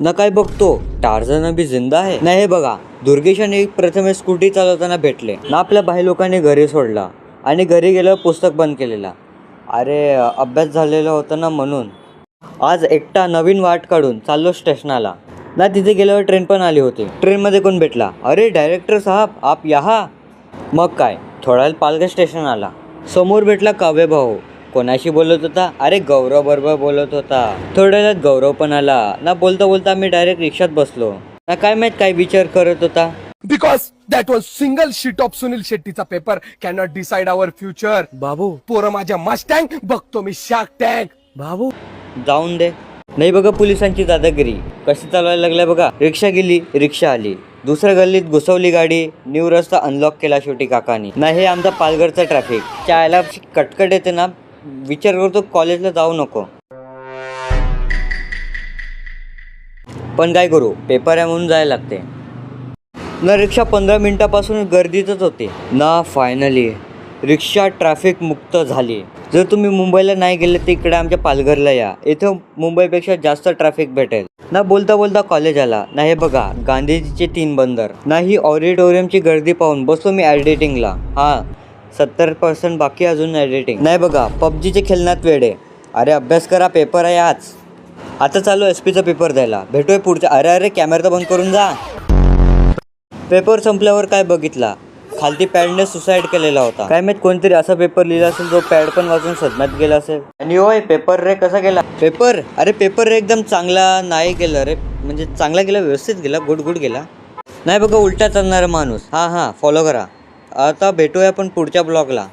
ना काय बघतो टार्झन बी जिंदा आहे. नाही हे बघा, दुर्गेश आणि प्रथमेश स्कूटी चालवताना भेटले ना. आपल्या भाई लोकांनी घरी सोडला आणि घरी गेल्यावर पुस्तक बंद केलेला. अरे अभ्यास झालेला होता ना म्हणून. आज एकटा नवीन वाट काढून चाललो स्टेशनाला ना. तिथे गेल्यावर ट्रेन पण आली होती. ट्रेनमध्ये कोण भेटला? अरे डायरेक्टर साहब आप यहाँ. मग काय, थोडा वेळ पालघर स्टेशन आला. समोर भेटला काव्य भाऊ. कोणाशी बोलत होता? अरे गौरव बरोबर बोलत होता. थोड्या वेळात गौरव पण आला ना. बोलता बोलता मी डायरेक्ट रिक्षात बसलो ना. काय माहित काय विचार करत होता. Because that was single sheet of Sunil शेट्टीचा paper cannot decide our future. बाबू पोरं माझ्या मस्टँग बघतो मी शार्क टँक. बाबू जाऊन दे. नाही बघा पोलिसांची दादागिरी कशी चालवायला लागल्या बघा. रिक्षा गेली, रिक्षा आली. दुसऱ्या गल्लीत घुसवली गाडी. न्यू रस्ता अनलॉक केला शेवटी काकानी. ना हे आमचा पालघरचा ट्रॅफिक चायला कटकट येते ना. विचार करतो कॉलेजला जाऊ नको, पण काय करू, पेपर आहे म्हणून जायला लागते ना. रिक्षा 15 मिनिटापासून गर्दीतच होती ना. फायनली रिक्षा ट्रॅफिक मुक्त झाली. जर तुम्ही मुंबईला नाही गेले तर इकडे आमच्या पालघरला या. इथं मुंबईपेक्षा जास्त ट्रॅफिक भेटेल ना. बोलता बोलता कॉलेज आला ना. हे बघा गांधीजीचे 3 बंदर ना. ही ऑडिटोरियमची गर्दी पाहून बसलो मी एडिटिंगला. हां 70% बाकी अजून एडिटिंग. नाही बघा पबजीचे खेळण्यात वेडे. अरे अभ्यास करा, पेपर आहे आज. आता चालू SP चा पेपर द्यायला. भेटूया पुढच्या. अरे कॅमेरा तर बंद करून जा. पेपर संपल्यावर काय बघितला, खालती पॅडने सुसाईड केलेला होता. काय माहित कोणतरी असा पेपर लिहिला असेल जो पॅड पण वाचून सदम्यात गेला असेल. आणि होय पेपर रे कसा गेला? पेपर अरे पेपर रे एकदम चांगला नाही गेला रे. म्हणजे चांगला गेला, व्यवस्थित गेला, गुड गेला. नाही बघा उलटा चालणारा माणूस. हां फॉलो करा. आता भेटूया आपण पुढच्या ब्लॉगला.